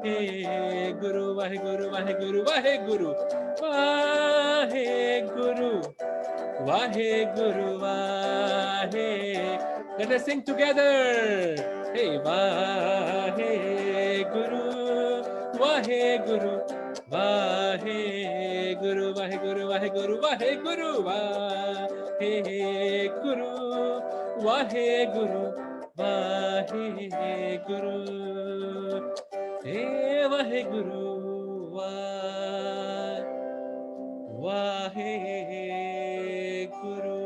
Waheguru Waheguru Waheguru Waheguru Waheguru Waheguru Wahe. Let us sing together. Hey, Waheguru Waheguru Waheguru Waheguru Waheguru Waheguru Waheguru Waheguru Waheguru hey Waheguru Waheguru.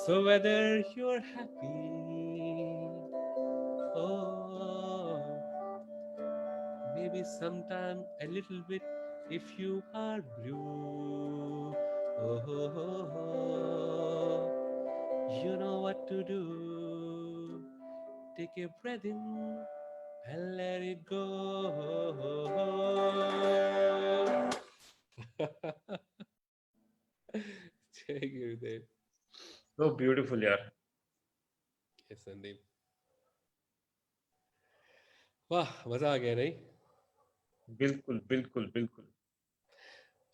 So whether you're happy, oh, maybe sometime a little bit if you are blue, oh, you know what to do. Take a breath in and let it go. Jai Gurudev. So beautiful, yaar. Yes, Sandeep. वाह, मजा आ गया नहीं? बिल्कुल बिल्कुल बिल्कुल.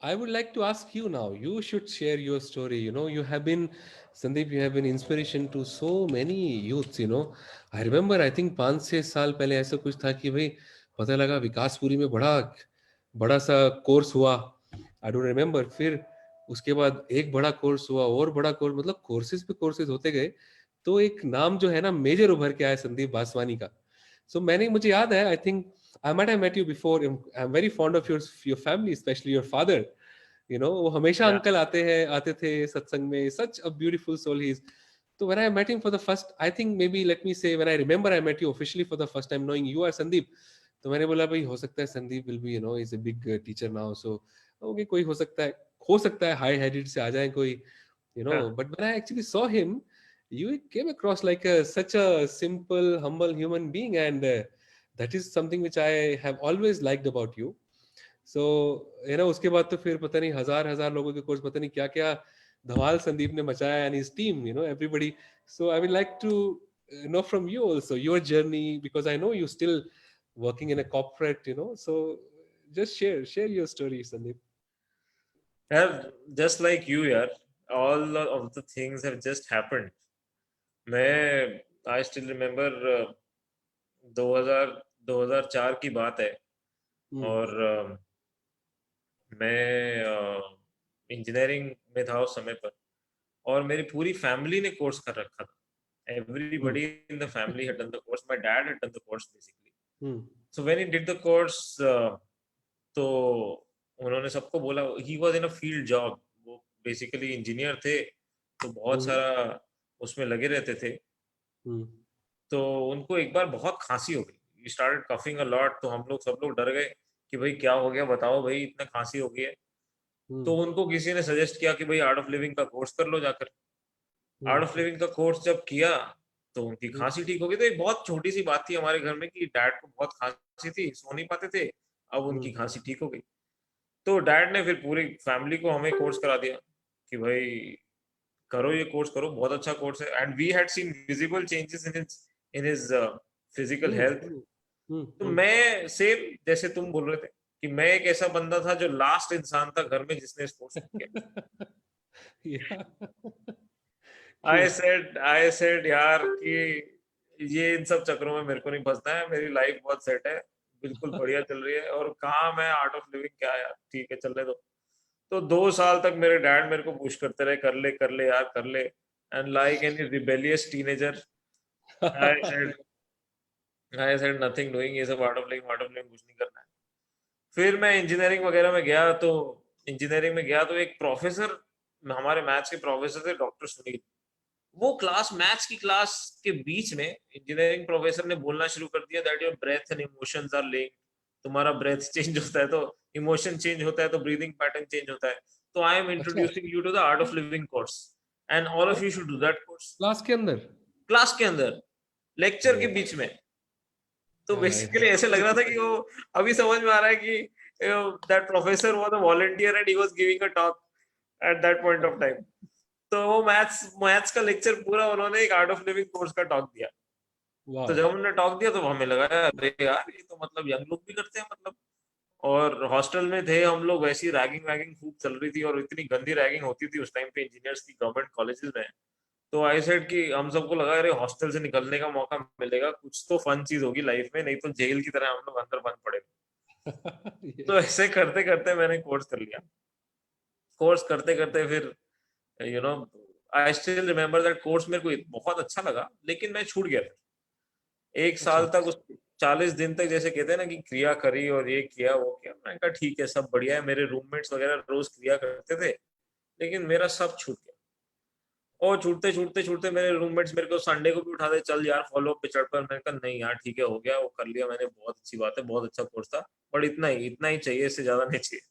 I would like to ask you now. You should share your story. You know, you have been, Sandeep, you have been inspiration to so many youths. You know, I remember, I think 5-6 साल पहले ऐसा कुछ था कि भाई पता लगा विकासपुरी में बड़ा बड़ा सा कोर्स हुआ. I don't remember. फिर उसके बाद एक बड़ा कोर्स हुआ और बड़ा कोर्स, मतलब कोर्सेज पे कोर्सेज होते गए. तो एक नाम जो है ना मेजर उभर के आया संदीप बासवानी का. So मुझे याद है, I think I might have met you before. I'm very fond of your family, especially your father. You know, वो हमेशा Yeah. अंकल आते थे सत्संग में. Such a beautiful soul he is. So when I met him for the first, I think maybe let me say when I remember I met you officially for the first time, knowing you are Sandeep. तो मैंने बोला भाई हो सकता है Sandeep will be, you know, he's a big teacher now. So okay, कोई हो सकता है high headed से आ जाए कोई, you know. Yeah. But when I actually saw him, you came across like such a simple, humble human being, and that is something which I have always liked about you. So you know, उसके बाद तो फिर पता नहीं हजार लोगों के course, पता नहीं क्या क्या धमाल संदीप ने मचाया and his team, you know, everybody. So I would like to know from you also your journey, because I know you still working in a corporate, you know. So just share your story, Sandeep. Yaar, just like you, yaar, all of the things have just happened. I still remember 2000 2004 की बात है. और मैं engineering में था उस समय पर, और मेरी पूरी फैमिली ने कोर्स कर रखा था. Everybody in the family had done the course. My dad had done the course basically. So when he did the course, तो उन्होंने सबको बोला, he was in a field job. वो basically इंजीनियर थे, तो बहुत सारा उसमें लगे रहते थे. तो उनको एक बार बहुत खांसी हो गई. We started coughing a lot. तो हम लोग सब लोग डर गए कि भाई क्या हो गया, बताओ भाई, इतना खांसी हो गई है. तो उनको किसी ने सजेस्ट किया कि भाई आर्ट ऑफ लिविंग का कोर्स कर लो जाकर. आर्ट ऑफ लिविंग का कोर्स जब किया तो उनकी खांसी ठीक हो गई. तो एक बहुत छोटी सी बात थी हमारे घर में कि डैड को बहुत खांसी थी, सो नहीं पाते थे. अब उनकी खांसी ठीक हो गई. तो डैड ने फिर पूरी फैमिली को हमें कोर्स करा दिया कि भाई करो, ये कोर्स करो, बहुत अच्छा कोर्स है. And we had seen visible changes in his physical health. तो मैं सेम जैसे तुम बोल रहे थे कि मैं एक ऐसा बंदा था जो लास्ट इंसान था घर में जिसने इस कोर्स किया. I said यार कि ये इन सब चक्करों में मेरे को नहीं फंसना है. मेरी लाइफ बहुत सेट है, बिल्कुल बढ़िया चल रही है. और कहाँ मैं आर्ट ऑफ लिविंग, क्या यार, ठीक है चलने दो. तो 2 साल तक मेरे डैड मेरे को पुश करते रहे, कर ले यार, कर ले. And like any rebellious teenager, I said nothing doing. ये सब आर्ट ऑफ लिविंग कुछ नहीं करना है. फिर मैं इंजीनियरिंग वगैरह में गया. तो इंजीनियरिंग में गया तो एक प्रोफेसर, हमारे मैथ्स के प्रोफेसर थे, डॉक्टर सुनील. वो मैथ्स की क्लास के बीच में इंजीनियरिंग प्रोफेसर ने बोलना शुरू कर दिया that your breath and emotions are linked. तुम्हारा ब्रेथ चेंज होता है तो इमोशन चेंज होता है, तो ब्रीदिंग पैटर्न चेंज होता है. तो I am introducing you to the art of living course and all of you should do that course. Class के अंदर लेक्चर के बीच में. तो बेसिकली ऐसे लग रहा था कि वो अभी समझ में आ रहा है कि that professor was a volunteer and he was giving a talk eight that point of time. तो वो मैथ्स का लेक्चर पूरा उन्होंने एक आर्ट ऑफ लिविंग कोर्स का टॉक दिया. तो जब हमने टॉक दिया तो हमें लगा अरे यार ये तो मतलब यंग लोग भी करते हैं मतलब। और हॉस्टल में थे हम लोग, वैसी रैगिंग वैगिंग खूब चल रही थी और इतनी गंदी रैगिंग होती थी उस टाइम पे इंजीनियर्स की गवर्नमेंट कॉलेजेस में। तो आई सेड कि हम सबको लगा अरे हॉस्टल से निकलने का मौका मिलेगा, कुछ तो फन चीज होगी लाइफ में, नहीं तो जेल की तरह हम लोग अंदर बंद पड़े। तो Yes. ऐसे करते करते मैंने कोर्स कर लिया। कोर्स करते करते फिर you know I still remember that course मेरे को बहुत अच्छा लगा, लेकिन मैं छूट गया था एक अच्छा। साल तक। उस 40 दिन तक जैसे कहते हैं ना कि क्रिया करी और ये किया वो किया, मैंने कहा ठीक है सब बढ़िया है। मेरे रूममेट्स वगैरह रोज क्रिया करते थे, लेकिन मेरा सब छूट गया। और छूटते छूटते छूटते मेरे रूममेट्स मेरे को संडे को भी उठाते, चल यार फॉलो अप पे चढ़ पर। मैंने कहा नहीं यार ठीक है हो गया, वो कर लिया मैंने, बहुत अच्छी बात है, बहुत अच्छा कोर्स था, बट इतना ही चाहिए, इससे ज्यादा नहीं चाहिए।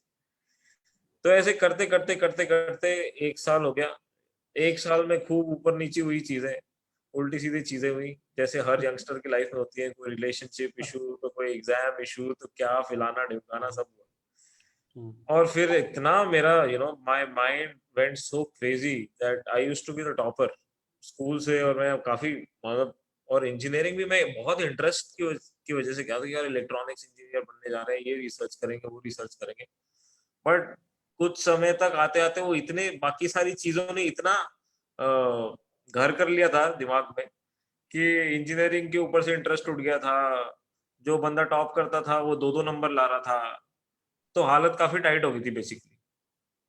तो ऐसे करते करते करते करते 1 साल हो गया। 1 साल में खूब ऊपर नीचे हुई चीजें, उल्टी सीधी चीजें हुई, जैसे हर यंगस्टर की लाइफ में होती है, कोई रिलेशनशिप इशू तो कोई एग्जाम इशू तो क्या फलाना ढिमकाना सब हुआ। Hmm. और फिर इतना मेरा my mind went so crazy that I used to be the topper school से। और मैं काफी मतलब, और इंजीनियरिंग भी मैं बहुत इंटरेस्ट की वजह से क्या था कि यार इलेक्ट्रॉनिक्स इंजीनियर बनने जा रहे हैं, ये रिसर्च करेंगे वो रिसर्च करेंगे। बट कुछ समय तक आते आते वो इतने बाकी सारी चीजों ने इतना घर कर लिया था दिमाग में कि इंजीनियरिंग के ऊपर से इंटरेस्ट उठ गया था। जो बंदा टॉप करता था वो दो दो नंबर ला रहा था, तो हालत काफी टाइट हो गई थी बेसिकली।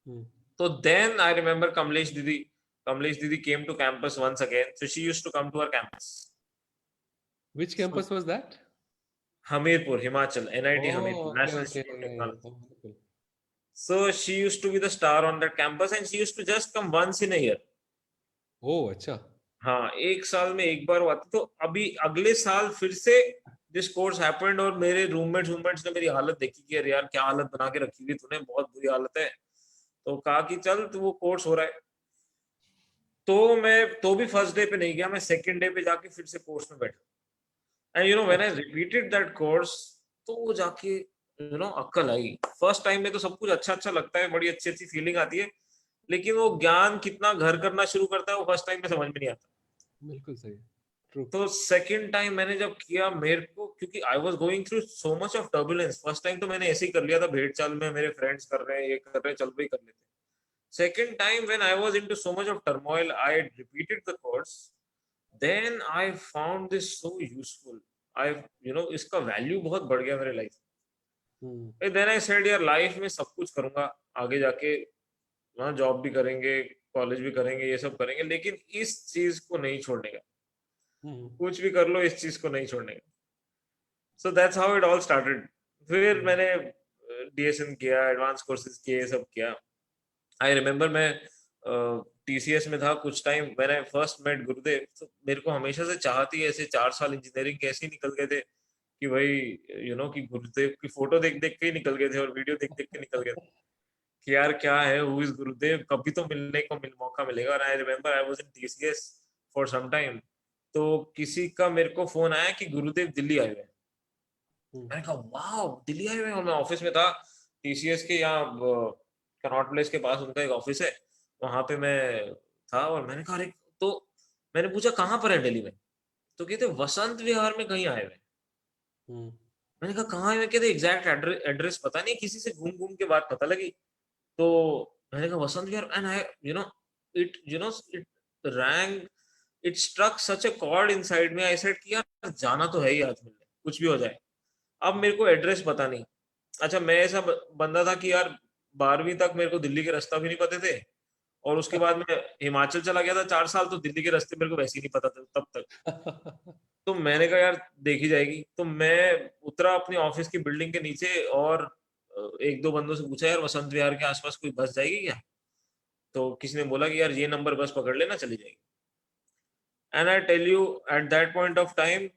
Hmm. तो then I remember Kamlesh didi came to campus once again, so she used to come to our campus. Which so campus was that? Hamirpur Himachal, NIT Oh, Hamirpur, okay, national okay. Institute of Yeah, yeah. Technology. Oh, wonderful. So she used to be the star on that campus and she used to just come once in a year. Oh, अच्छा. हाँ, 1 साल में एक बार वो आती। तो अभी अगले साल फिर से दिस कोर्स हैपेंड और मेरे रूममेट्स ने मेरी हालत देखी कि अरे यार क्या हालत बना के रखी हुई तूने, बहुत बुरी हालत है। तो कहा कि चल तो वो कोर्स हो रहा है। तो मैं तो भी फर्स्ट डे पे नहीं गया, मैं सेकंड डे पे जाके फिर से कोर्स में बैठा। एंड व्हेन आई अच्छा. रिपीटेड दैट कोर्स, तो वो जाके अक्कल आई। फर्स्ट टाइम में तो सब कुछ अच्छा अच्छा लगता है, बड़ी अच्छी अच्छी फीलिंग आती है, लेकिन वो ज्ञान कितना घर करना शुरू करता है वो फर्स्ट टाइम में समझ में नहीं आता। बिल्कुल सही. True. तो सेकंड टाइम मैंने जब किया, मेरे को क्योंकि I was going through so much of turbulence, first time तो मैंने ऐसे ही कर लिया था भेड़ चाल में, मेरे फ्रेंड्स कर रहे हैं ये कर रहे हैं चल भाई कर लेते हैं। Second time when I was into so much of turmoil, I repeated the course, then I found this so useful. I इसका वैल्यू बहुत बढ़ गया मेरे लाइफ Hmm. में। देन आई सेड यार लाइफ में सब कुछ करूंगा आगे जाके, वहाँ जॉब भी करेंगे, कॉलेज भी करेंगे, ये सब करेंगे, लेकिन इस चीज को नहीं छोड़ने का। Hmm. कुछ भी कर लो इस चीज को नहीं छोड़ने का। So that's how it all started. फिर Hmm. मैंने डीएसएन किया, एडवांस कोर्सेज किए, सब किया। आई रिमेम्बर मैं टीसीएस में था कुछ टाइम, मैंने फर्स्ट मेट गुरुदेव। तो मेरे को हमेशा से चाहती है, ऐसे 4 साल इंजीनियरिंग कैसे निकल गए थे कि भाई कि गुरुदेव की फोटो देख देख के ही निकल गए थे और वीडियो देख देख के निकल गए थे कि यार क्या है, हु इज गुरुदेव, कभी तो मिलने को मौका मिलेगा। और I remember I was in TCS for some time, तो किसी का मेरे को फोन आया कि गुरुदेव दिल्ली आए हुए हैं। Hmm. मैंने कहा वाह दिल्ली आए हुए हैं। और मैं ऑफिस में था टीसीएस के, यहाँ कनॉट प्लेस के पास उनका एक ऑफिस है, वहां पे मैं था। और मैंने कहा अरे, तो मैंने पूछा कहाँ पर है दिल्ली में, तो कहते वसंत विहार में कहीं आए हुए हैं। Hmm. मैंने कहा कहाँ आए हुए, कहते एग्जैक्ट एड्रेस पता नहीं, किसी से घूम घूम के बात पता लगी। तो मैंने कहा Vasant Vihar, and I it rang, it struck such a chord inside me. I said कि यार जाना तो है ही आज मिलने, कुछ भी हो जाए। अब मेरे को एड्रेस पता नहीं। अच्छा मैं ऐसा बंदा था कि यार 12वीं तक मेरे को दिल्ली के रास्ता भी नहीं पते थे, और उसके बाद मैं हिमाचल चला गया था 4 साल, तो दिल्ली के रास्ते मेरे को वैसे ही नहीं पता था तब तक। तो मैंने कहा यार देखी जाएगी। तो मैं उतरा अपनी ऑफिस की बिल्डिंग के नीचे और एक दो बंदों से पूछा यार वसंत विहार के आसपास कोई बस जाएगी क्या। तो किसी ने बोला कि यार ये नंबर बस पकड़ लेना चली जाएगी। And I tell you at that point of time,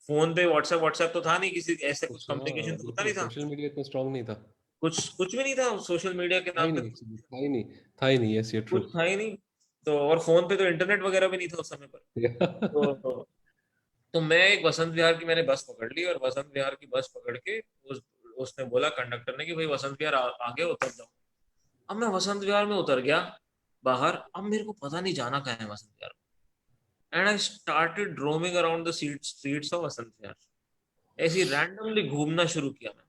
phone पे व्हाट्सएप तो था नहीं, किसी ऐसे कुछ कुछ, कम्युनिकेशन हाँ, तो होता बिल्कुल नहीं था, सोशल मीडिया इतना स्ट्रांग नहीं था. कुछ भी नहीं था सोशल मीडिया के था ही नाम पे, नहीं एक्चुअली, था ही नहीं. था ही नहीं. यस, ये ट्रू. कुछ था ही नहीं। तो और फोन पे तो इंटरनेट वगैरह भी नहीं था उस समय पर। तो मैं एक वसंत विहार की मैंने बस पकड़ ली, और वसंत विहार की बस पकड़ के उसने बोला कंडक्टर ने कि भाई वसंत विहार आगे उतर जाओ। अब मैं वसंत विहार में उतर गया बाहर, अब मेरे को पता नहीं जाना कहाँ है Vasant Vihar. and I started roaming around the streets of Vasant Vihar. ऐसे रैंडमली घूमना शुरू किया मैं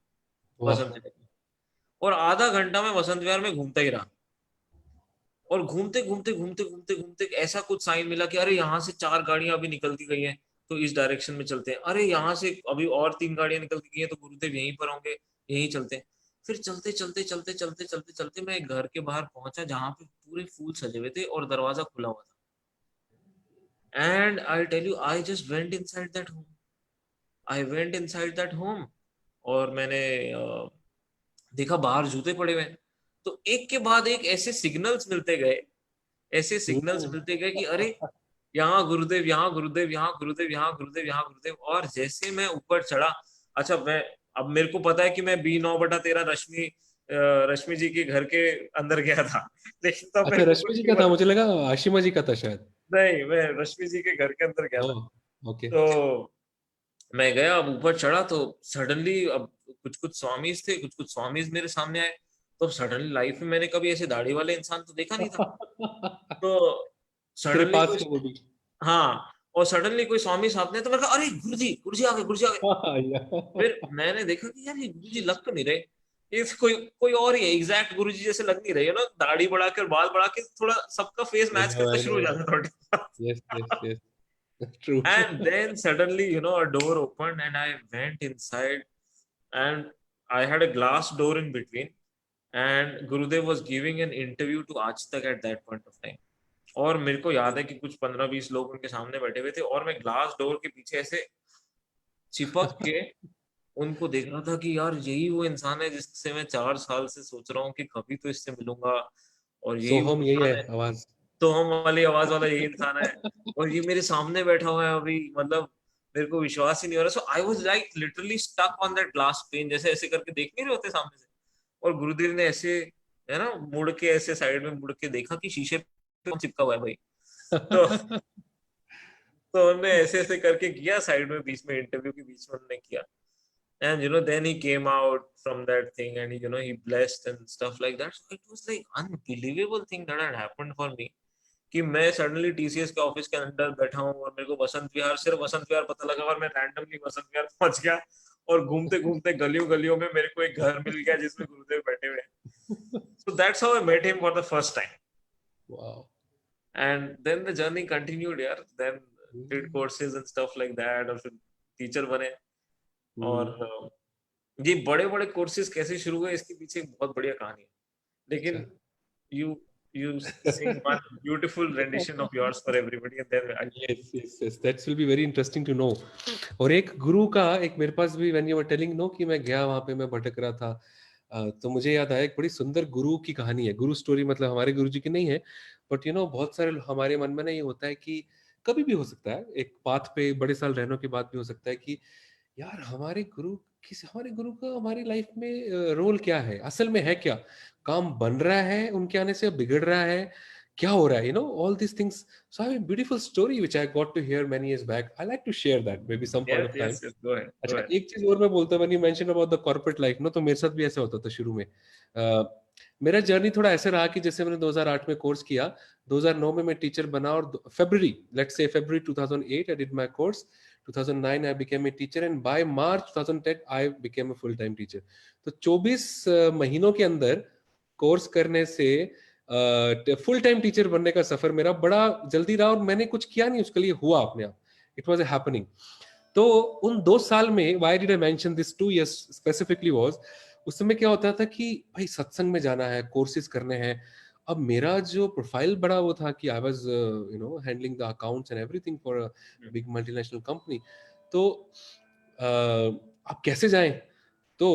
वाह. वसंत विहार में, और आधा घंटा मैं वसंत विहार में घूमता ही रहा. और घूमते घूमते घूमते घूमते घूमते ऐसा कुछ साइन मिला कि अरे यहाँ से 4 गाड़ियां अभी निकलती गई हैं, तो इस डायरेक्शन में चलते हैं. अरे यहाँ से अभी और 3 गाड़ियां निकलती गई हैं, तो गुरुदेव यहीं पर होंगे, यहीं चलते हैं. फिर चलते चलते चलते चलते चलते चलते मैं एक घर के बाहर पहुंचा जहां पे पूरे फूल सजे हुए थे और दरवाजा खुला हुआ था. And I tell you, I just went inside that home. I went inside that home. और मैंने देखा बाहर जूते पड़े हुए हैं. तो एक के बाद एक ऐसे सिग्नल्स मिलते गए, ऐसे सिग्नल्स हम्म. मिलते गए कि अरे यहाँ गुरुदेव, यहाँ गुरुदेव, यहाँ गुरुदेव, यहाँ गुरुदेव, यहाँ गुरुदेव. और जैसे मैं ऊपर चढ़ा, अच्छा मैं, अब मेरे को पता है कि मैं B9/13 रश्मि जी के घर के अंदर गया था, लेकिन तब अच्छा, मेरे को रश्मि कुछ जी नहीं का था, पता. मुझे लगा आशिमा जी का था शायद. नहीं, मैं रश्मि जी के घर के अंदर गया था. ओह, ओके. तो मैं गया, अब ऊपर चढ़ा तो सडनली, अब कुछ कुछ स्वामीज थे, कुछ कुछ स्वामीज मेरे सामने आए. तो सडनली लाइफ में मैंने कभी ऐसे दाढ़ी वाले इंसान तो देखा नहीं था. तो तेरे सडनली पास कोई, का वो भी. हाँ, और सडनली कोई स्वामी सामने, तो मैंने कहा अरे गुरुजी आ गए, गुरुजी आ गए. फिर मैंने देखा कि यार ये गुरुजी लग तो नहीं रहे, ये कोई कोई और ही है, एग्जैक्ट गुरुजी जैसे लग नहीं रहे, ना दाढ़ी बढ़ा के और बाल बढ़ा के, थोड़ा सबका फेस मैच करना I शुरू हो know. जाता है थोड़ा. Yes, yes, yes. True. And then suddenly, a door opened and I went inside, and I had a glass door in between, and Gurudev was giving an interview to Aaj Tak at that point of time. और मेरे को याद है कि कुछ 15-20 लोग उनके सामने बैठे हुए थे, और मैं ग्लास डोर के पीछे ऐसे चिपक के उनको देख रहा था कि यार यही वो इंसान है जिससे मैं 4 साल से सोच रहा हूँ कि कभी तो इससे मिलूंगा, और यही वो सोहम यही है इंसान है. आवाज. तो हम वाली आवाज वाला यही इंसान है, और ये मेरे सामने बैठा हुआ है अभी, मतलब मेरे को विश्वास ही नहीं हो रहा. So I was like literally stuck on that glass pane, जैसे ऐसे करके देख नहीं रहे होते सामने से. और गुरुदेव ने ऐसे, है ना, मुड़ के ऐसे साइड में मुड़ के देखा कि शीशे पे कौन चिपका हुआ है भाई. तो उन्होंने ऐसे ऐसे करके किया साइड में, बीच में इंटरव्यू के बीच में उन्होंने किया. And then he came out from that thing, and he blessed and stuff like that. So it was like unbelievable thing that had happened for me, कि मैं सडनली TCS के ऑफिस के अंदर बैठा हूँ, और मेरे को वसंत विहार, सिर्फ वसंत विहार पता लगा, और मैं रैंडमली वसंत विहार पहुंच गया, और घूमते घूमते गलियों गलियों में मेरे को एक घर मिल गया जिसमें गुरुदेव बैठे हुए हैं. So that's how I met him for the first time. Wow. And then the journey continued, यार. Then did courses and stuff like that, और फिर टीचर बने. और ये बड़े बड़े कोर्सेज कैसे शुरू हुए, इसके पीछे एक बहुत बढ़िया कहानी है. लेकिन you sing one beautiful rendition of yours for everybody, and then yes, that will be very interesting to know. और एक गुरु का, एक मेरे पास भी, when you were telling कि मैं गया वहां पे, मैं भटक रहा था, तो मुझे याद आया एक बड़ी सुंदर गुरु की कहानी है. गुरु स्टोरी मतलब हमारे गुरु जी की नहीं है, बट बहुत सारे हमारे मन में ना ये होता है कि कभी भी हो सकता है, एक पाथ पे बड़े साल रहने के बाद भी हो सकता है कि यार हमारे गुरु का हमारी लाइफ में रोल क्या है, असल में है क्या, काम बन रहा है उनके आने से, बिगड़ रहा है, क्या हो रहा है, all this things. So I have a beautiful story which I got to hear many years back. I like to share that may be some point of time. yes, go ahead, go अच्छा, aheद. एक चीज और मैं बोलता हूँ, when you mention about the corporate life ना, तो मेरे साथ भी ऐसा होता था शुरू में. मेरा जर्नी थोड़ा ऐसे रहा कि जैसे मैंने 2008 में कोर्स किया, 2009 में मैं टीचर बना, और फरवरी 2008 I did my course. 2009 I became a teacher, and by March 2010 I became a full time teacher. तो 24 महीनों के अंदर कोर्स करने से फुल टाइम टीचर बनने का सफर मेरा बड़ा जल्दी रहा, और मैंने कुछ किया नहीं उसके लिए, हुआ अपने आप. It was a happening. तो उन 2 साल में, why did I mention this 2 years specifically, was उस समय क्या होता था कि भाई सत्संग में जाना है, कोर्सेज करने हैं. अब मेरा जो प्रोफाइल बड़ा वो था कि I was handling the accounts and everything for a big multinational company. तो अब कैसे जाएं, तो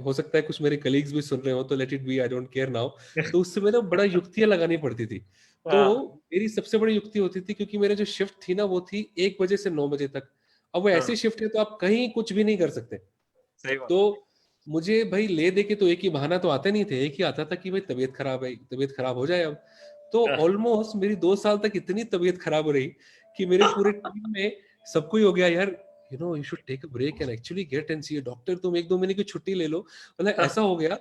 हो सकता है कुछ मेरे कलीग्स भी सुन रहे हो, तो let it be, I don't care now. तो उससे मेरा बड़ा युक्तियां लगानी पड़ती थी. तो मेरी सबसे बड़ी युक्ति होती थी, क्योंकि मेरे जो शिफ्ट थी ना, वो थी 1 बजे से 9 बजे तक. अब वो ऐसी शिफ्ट है तो आप कहीं कुछ भी नहीं कर सकते. सही बात. तो मुझे भाई ले दे के तो एक ही बहाना तो आते नहीं थे, एक ही आता था कि भाई तबीयत खराब है, तबीयत खराब हो जाए अब. तो ऑलमोस्ट मेरी 2 साल तक इतनी तबीयत खराब रही कि मेरे पूरे टीम में सबको ही हो गया, यार you should take a break and actually get and see a doctor, तुम 1-2 महीने की छुट्टी ले लो, मतलब ऐसा हो गया.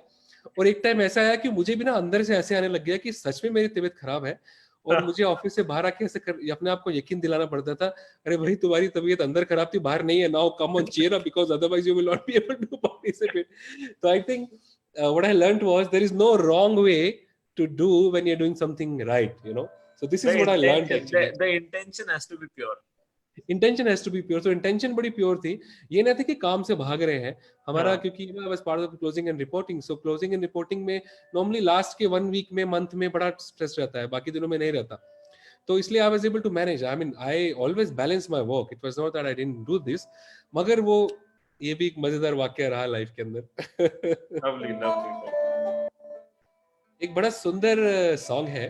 और एक टाइम ऐसा आया कि मुझे भी ना अंदर से ऐसे आने लग गया कि सच में मेरी तबीयत खराब है, और मुझे ऑफिस से बाहर आके ऐसे अपने आप को यकीन दिलाना पड़ता था, अरे भाई तुम्हारी तबीयत अंदर खराब थी, बाहर नहीं है, now come on cheer up because otherwise you will not be able to participate. तो I think what I learned was there is no wrong way to do when you're doing something right, you know. So this is what I learned actually. The intention has to be pure. Intention has to be pure. तो intention बड़ी pure थी. ये नहीं था कि काम से भाग रहे हैं हमारा, हाँ. क्योंकि मैं was part of closing and reporting. So closing and reporting में नॉर्मली लास्ट के 1 वीक में, मंथ में बड़ा स्ट्रेस रहता है, बाकी दिनों में नहीं रहता. तो इसलिए I was able to manage. I mean I always balance my work. It was not that I didn't do this. मगर वो ये भी एक मजेदार वाकया रहा लाइफ के अंदर. Lovely, lovely. एक बड़ा सुंदर सॉन्ग है.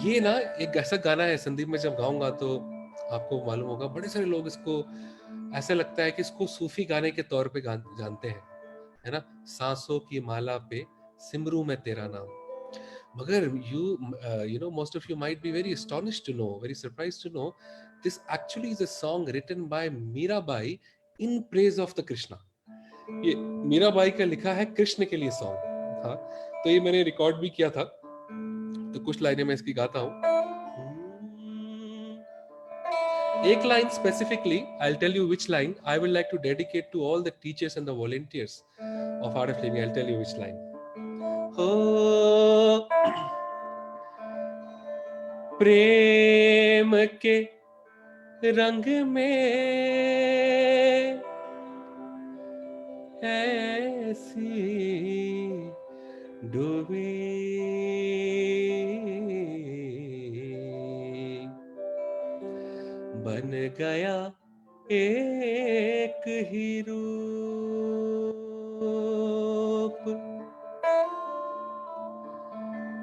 ये ना एक ऐसा गाना है संदीप, मैं जब गाऊंगा तो आपको मालूम होगा, बड़े सारे लोग इसको ऐसा लगता है कि इसको सूफी गाने के तौर पे जानते हैं, है ना. सांसों की माला पे सिमरू में तेरा नाम. मगर you know, most of you might be very astonished to know, very surprised to know, this actually is a song written by Mirabai in praise of the Krishna. ये मीराबाई का लिखा है कृष्ण के लिए सॉन्ग. हाँ, तो ये मैंने रिकॉर्ड भी किया था, तो कुछ लाइनें मैं इसकी गाता हूँ. एक line specifically, I'll tell you which line I would like to dedicate to all the teachers and the volunteers of Art of Living. I'll tell you which line. हो प्रेम के रंग में ऐसी डूबी बन गया एक ही रूप.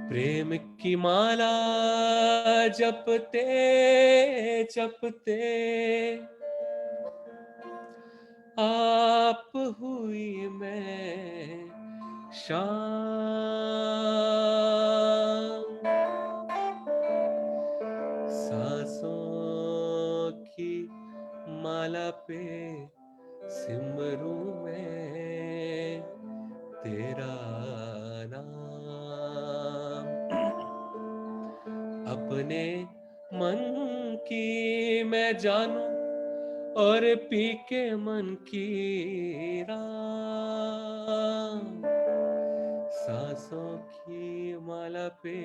प्रेम की माला जपते जपते आप हुई मैं शाम. सांसों की माला पे सिमरू में तेरा नाम. अपने मन की मैं जानूं और पी के मन की राम. सांसों की माला पे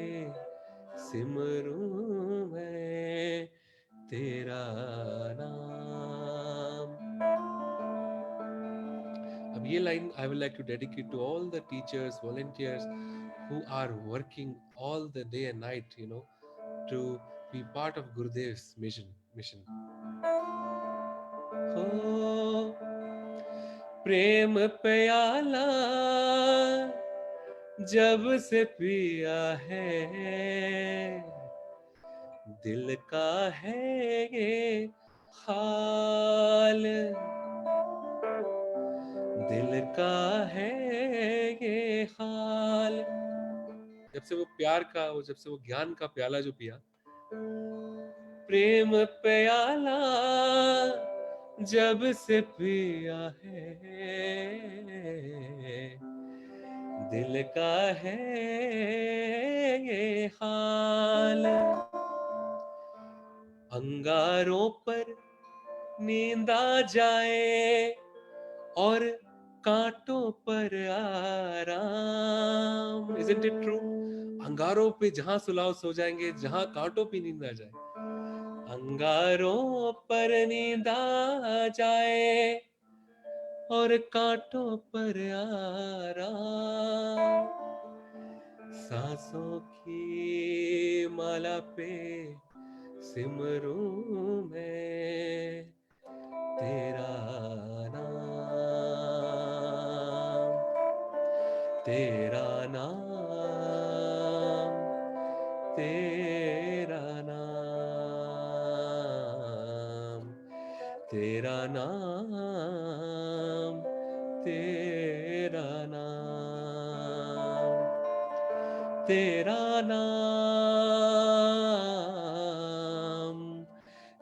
सिमरूं मैं तेरा नाम. अब ये line I would like to dedicate to all the teachers, volunteers who are working all the day and night, you know, to be part of Gurudev's mission. हो प्रेम प्याला जब से पिया है, दिल का है ये हाल. दिल का है ये हाल. जब से वो प्यार का, वो जब से वो ज्ञान का प्याला जो पिया, प्रेम प्याला जब से पिया है, दिल का है ये हाल. अंगारों पर नींद आ जाए और कांटों पर आराम. Isn't it true? अंगारों पे जहां सुलाओ सो जाएंगे, जहां कांटों पे नींद आ जाए. अंगारों पर नींद आ जाए और कांटों पर आराम. सांसों की माला पे सिमरूं मैं तेरा नाम. तेरा नाम, तेरा नाम, तेरा नाम, तेरा नाम, तेरा नाम,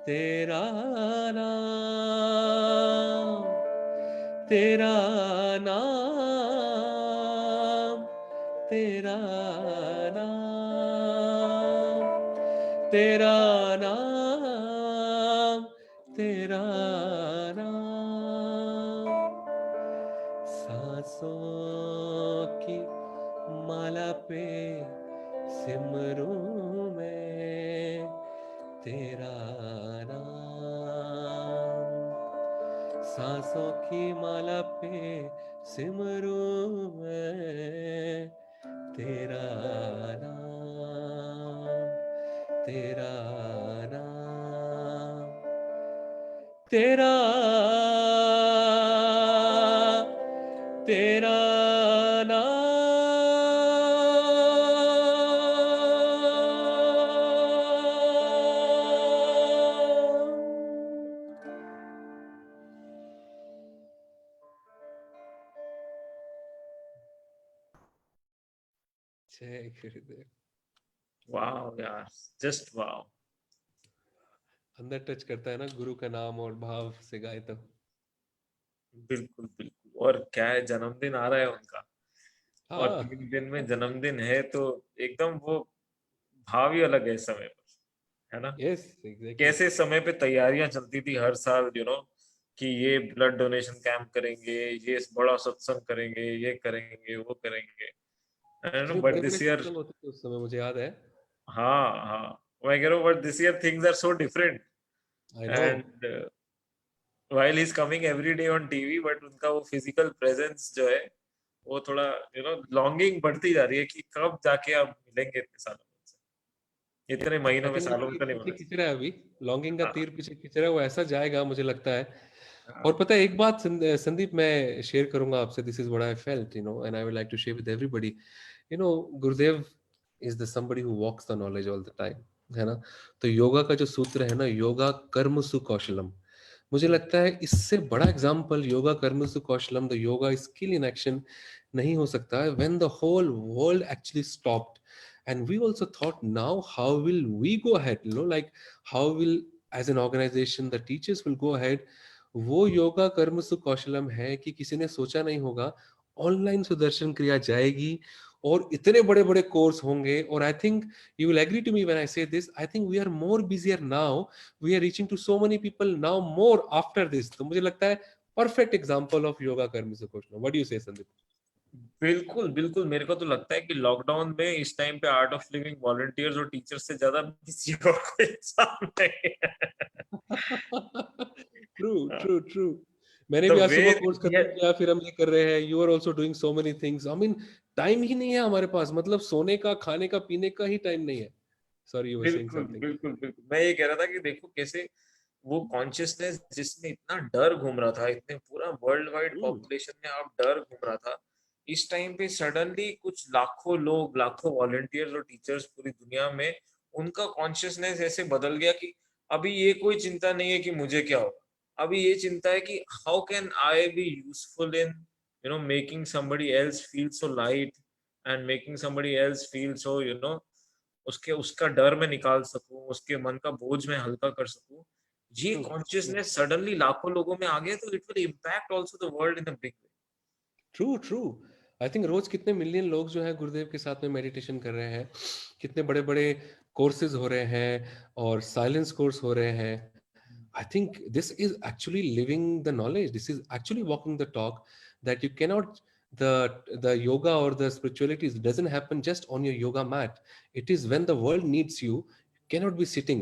तेरा नाम, तेरा नाम, तेरा नाम, तेरा नाम, सांसों की माला पे सिमरूं मैं तेरा नाम, सांसों की माला पे सिमरूं मैं तेरा नाम, तेरा नाम, तेरा तेरा जय गुरुदेव। वाओ यार, जस्ट वाओ। अंदर टच करता है ना गुरु का नाम और भाव से गाए तो। बिल्कुल बिल्कुल। और क्या है, जन्मदिन आ रहा है उनका, और हाँ 3 दिन में जन्मदिन है, तो एकदम वो भाव ही अलग है इस समय पर, है ना। Yes exactly. कैसे समय पे तैयारियां चलती थी हर साल, कि ये ब्लड डोनेशन कैंप करेंगे, ये बड़ा सत्संग करेंगे, ये करेंगे, वो करेंगे, कितने बट बड़े बड़े दिस ईयर, सत्संग होते थे उस समय, मुझे याद है। हाँ हाँ, मैं कह रहा हूँ, but this year things are so different. I know. And while he's coming every day on TV, but उनका वो फिजिकल प्रेजेंस जो है, वो थोड़ा लॉन्गिंग बढ़ती जा रही है कि कब जाके आप मिलेंगे इतने सालों में, इतने आई महीनों में, थिंक वो सालों में तीर तो नहीं पीछे होना खींच रहा है अभी। लॉन्गिंग का चाहिए। तीर पीछे खींच रहा है, वो ऐसा जाएगा मुझे लगता है। हाँ और पता है एक बात संदीप मैं शेयर करूंगा आपसे, this is what I felt and I would like to share with everybody. Gurudev is the somebody who walks the knowledge all the time, है ना। तो योगा का जो सूत्र है ना, योगा कर्मसु कौशलम, मुझे हम्म, लगता है इससे बड़ा एग्जाम्पल योगा कर्मसु कौशलम, the yoga skill in action नहीं हो सकता है। When the whole world actually stopped and we also thought, now how will we go ahead, like how will as an organization the teachers will go ahead। वो योगा कर्मसु कौशलम है कि किसी ने सोचा नहीं होगा ऑनलाइन सुदर्शन क्रिया जाएगी और इतने बड़े बड़े कोर्स होंगे। और I think you will agree to me when I say this, I think we are more busier now, we are reaching to so many people now more after this। तो मुझे लगता है परफेक्ट एग्जांपल ऑफ योगा कर्मसु कौशलम। What do you से संदीप? बिल्कुल बिल्कुल। मेरे को तो लगता है कि लॉकडाउन में इस टाइम पे आर्ट ऑफ लिविंग वॉलंटियर्स और टीचर्स से ज्यादा बिजी और कोई इंसान नहीं ट्रू है। True true. मैंने द भी आज वे सुबह कोर्स ये, खत्म किया, फिर हम ये कर रहे हैं। You are also doing so many things, I mean time ही नहीं है हमारे पास, मतलब सोने का, खाने का, पीने का ही टाइम नहीं है। सॉरी यू वर सेइंग बिल्कुल समथिंग। बिल्कुल बिल्कुल, मैं ये कह रहा था कि देखो कैसे वो कॉन्शियसनेस जिसमें इतना डर घूम रहा था, इतने पूरा वर्ल्ड वाइड पॉपुलेशन में आप डर घूम रहा था, इस टाइम पे सडनली कुछ लाखों लोग, लाखों वॉलंटियर्स और टीचर्स पूरी दुनिया में, उनका कॉन्शियसनेस ऐसे बदल गया कि अभी ये कोई चिंता नहीं है कि मुझे क्या होगा, अभी ये चिंता है कि how can I be useful in making somebody else feel so light and making somebody else feel so उसके उसका डर मैं निकाल सकूं, उसके मन का बोझ मैं हल्का कर सकूं। ये ट्रू ट्रू कॉन्शियसनेस सडनली लाखों लोगों में आ गया, तो it will impact also the world in a big way. True true. I think रोज कितने मिलियन लोग जो है गुरुदेव के साथ में मेडिटेशन कर रहे हैं, कितने बड़े बड़े कोर्सेज हो रहे हैं और साइलेंस कोर्स हो रहे हैं। I think this is actually living the knowledge. This is actually walking the talk, that you cannot, the yoga or the spirituality doesn't happen just on your yoga mat. It is when the world needs you. You cannot be sitting,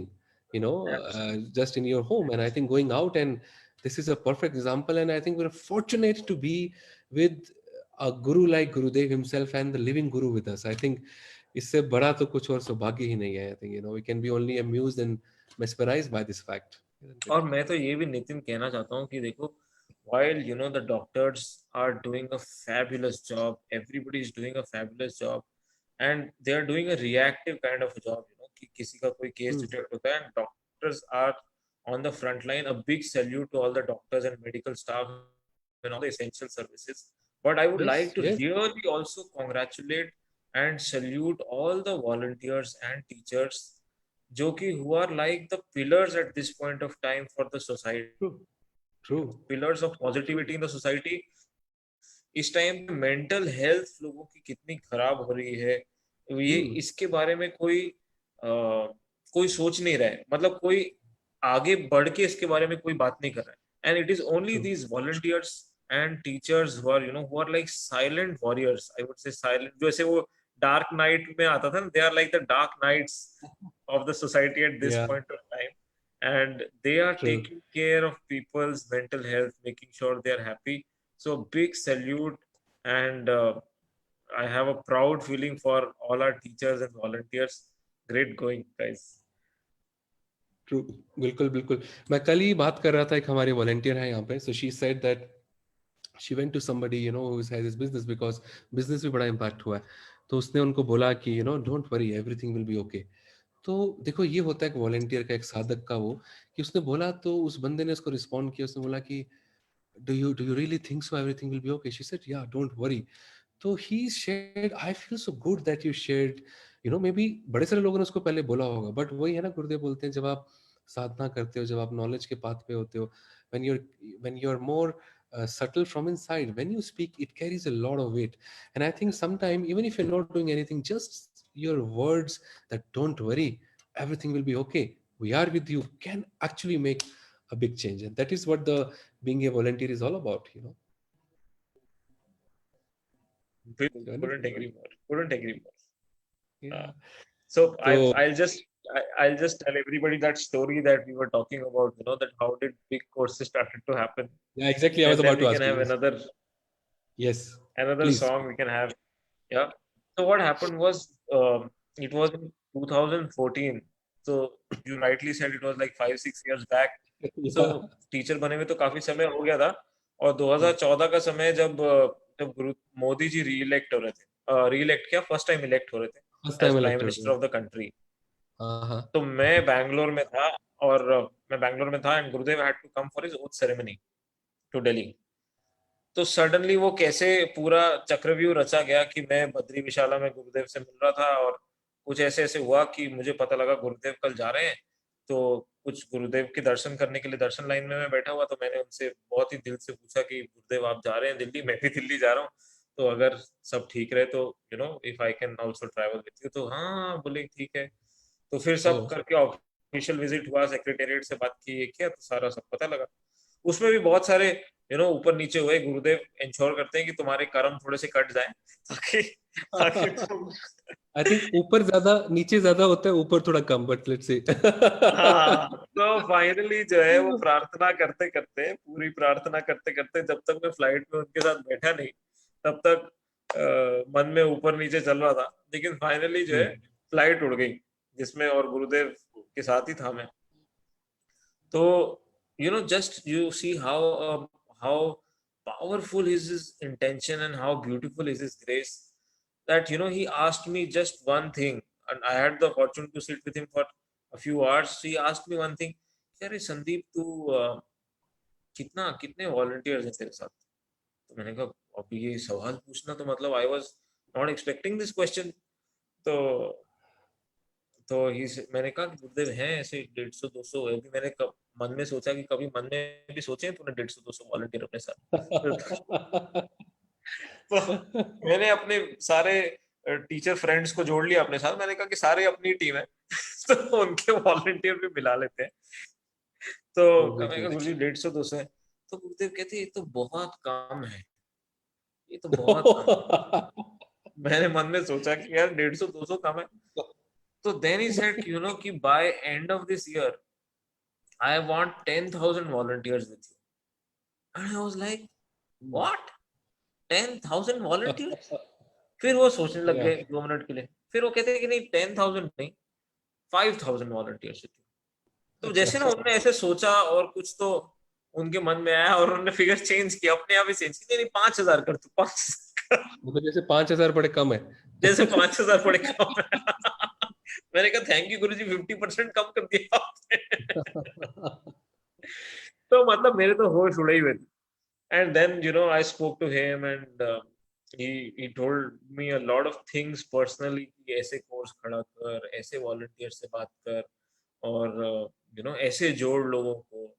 just in your home. And I think going out, and this is a perfect example. And I think we're fortunate to be with a guru like Gurudev himself and the living guru with us. I think इससे बड़ा तो कुछ और सौभाग्य ही नहीं है। I think we can be only amused and mesmerized by this fact, isn't और it? मैं तो ये भी नितिन कहना चाहता हूँ कि देखो, while the doctors are doing a fabulous job, everybody is doing a fabulous job, and they are doing a reactive kind of a job, कि किसी का कोई केस Hmm. डिटेक्ट होता है, and doctors are on the front line. A big salute to all the doctors and medical staff and all the essential services. But I would like Yes, to yes, really also congratulate and salute all the volunteers and teachers, जो कि who are like the pillars at this point of time for the society, true, true, pillars of true. positivity in the society। इस time पे mental health लोगों की कितनी खराब हो रही है, ये Hmm. इसके बारे में कोई कोई सोच नहीं रहा है, मतलब कोई आगे बढ़ के इसके बारे में कोई बात नहीं कर रहा है। And it is only True. These volunteers and teachers who are who are like silent warriors, I would say silent, जैसे वो डार्क नाइट में आता था ना, they are like the dark knights of the society at this Yeah. point of time, and they are True. taking care of people's mental health, making sure they are happy. So big salute, and I have a proud feeling for all our teachers and volunteers. Great going, guys. True, बिल्कुल बिल्कुल। मैं कल ही बात कर रहा था, एक हमारे वॉलंटियर है यहाँ पे, so she said that she went to somebody you know who has his business, because business भी बड़ा इम्पैक्ट हुआ है। तो उसने उनको बोला कि don't worry, everything will be okay. तो देखो, ये होता है एक वॉलंटियर का, एक साधक का, वो कि उसने बोला तो उस बंदे ने उसको रिस्पॉन्ड किया, उसने बोला कि do you really think so everything will be okay? She said yeah, don't worry. तो he shared, I feel so good that you shared, maybe बड़े सारे लोगों ने उसको पहले बोला होगा, बट वही है ना, गुरुदेव बोलते हैं जब आप साधना करते हो, जब आप नॉलेज के पाथ पे होते हो, when you're more subtle from inside, when you speak, it carries a lot of weight. And I think sometime, even if you're not doing anything, just your words that don't worry, everything will be okay, we are with you, can actually make a big change. And that is what the being a volunteer is all about. Couldn't Wonderful, agree wonderful. more. Couldn't agree more. Yeah. So So I'll just tell everybody that story that we were talking about. That how did big courses started to happen, yeah, exactly. I was and then about we to can ask you have this. Yes, another please. song we can have. Yeah. So what happened was, it was in 2014. So you rightly said it was like 5-6 years back. So Yeah. Teacher बने हुए तो काफी समय हो गया था, और 2014 का समय जब गुरु मोदी जी रीइलेक्ट हो रहे थे, रीइलेक्ट क्या, फर्स्ट टाइम इलेक्ट हो रहे First थे as time prime elected. Minister of the country. Uh-huh. तो मैं बैंगलोर में था, और मैं बैंगलोर में था, and Gurudev had to come for his oath ceremony to Delhi. तो सडनली वो कैसे पूरा चक्रव्यूह रचा गया कि मैं बद्री विशाला में गुरुदेव से मिल रहा था, और कुछ ऐसे ऐसे हुआ कि मुझे पता लगा गुरुदेव कल जा रहे हैं। तो कुछ गुरुदेव के दर्शन करने के लिए दर्शन लाइन में मैं बैठा हुआ, तो मैंने उनसे बहुत ही दिल से पूछा कि गुरुदेव आप जा रहे हैं दिल्ली, मैं भी दिल्ली जा रहा हूँ, तो अगर सब ठीक रहे तो if I can also travel with you. तो हाँ बोले ठीक है। तो फिर सब Oh. करके ऑफिशियल विजिट हुआ, सेक्रेटेरिएट से बात की, किया, तो सारा सब पता लगा। उसमें भी बहुत सारे ऊपर नीचे हुए। गुरुदेव इंश्योर करते हैं कि तुम्हारे कर्म थोड़े से कट जाएं, ताकि ताकि तुम I think ऊपर ज्यादा, नीचे ज्यादा होता है, ऊपर थोड़ा कम, but let's see. हाँ, तो फाइनली जो है वो प्रार्थना करते करते, पूरी प्रार्थना करते करते, जब तक मैं फ्लाइट में उनके साथ बैठा नहीं, तब तक मन में ऊपर नीचे चल रहा था। लेकिन फाइनली जो है Hmm. फ्लाइट उड़ गई, जिसमें और गुरुदेव के साथ ही था मैं। तो just you see how powerful is his intention and how beautiful is his grace, that he asked me just one thing, and I had the fortune to sit with him for a few hours. He asked me one thing, अरे संदीप तू कितने volunteers हैं तेरे साथ? तो मैंने कहा अब ये सवाल पूछना, तो मतलब I was not expecting this question. तो मैंने कहा कि गुरुदेव हैं ऐसे 150-200। अभी मैंने मन में सोचा कि कभी मन में भी सोचे तूने 150-200 वॉलंटियर अपने साथ? तो मैंने अपने सारे टीचर फ्रेंड्स को जोड़ लिया अपने साथ। मैंने कहा कि सारे अपनी टीम है, तो उनके वॉलंटियर भी मिला लेते हैं। तो Oh, मैंने कहा बिल्कुल। गुरुजी 150-200 है। तो गुरुदेव कहते ये तो बहुत कम है, ये तो बहुत कम है। मैंने मन में सोचा कि यार 150-200 कम है। तो देन ही सेड कि by end of this year I want 10,000 volunteers with you. And I was like, what? 10,000 volunteers? फिर वो सोचने लग Yeah. गए 2 मिनट के लिए। फिर वो कहते हैं कि नहीं 10,000 नहीं, 5,000 volunteers with you। तो जैसे ना उन्होंने ऐसे सोचा, और कुछ तो उनके मन में आया, और उन्होंने फिगर चेंज किया, अपने आप ही चेंज किया। नहीं 5,000 कर तू, 5,000 कर। मतलब जैसे 5,000 बड़े कम है। जैसे 5,000 बड़े कम है। मैंने कहा थैंक यू गुरुजी, 50% कम कर दिया आपने। तो मतलब मेरे तो होश उड़े ही हुए थे। And then I spoke to him, and he told me a lot of things personally कि ऐसे कोर्स खड़ा कर, ऐसे वॉलंटियर से बात कर, और ऐसे जोड़ लोगों को।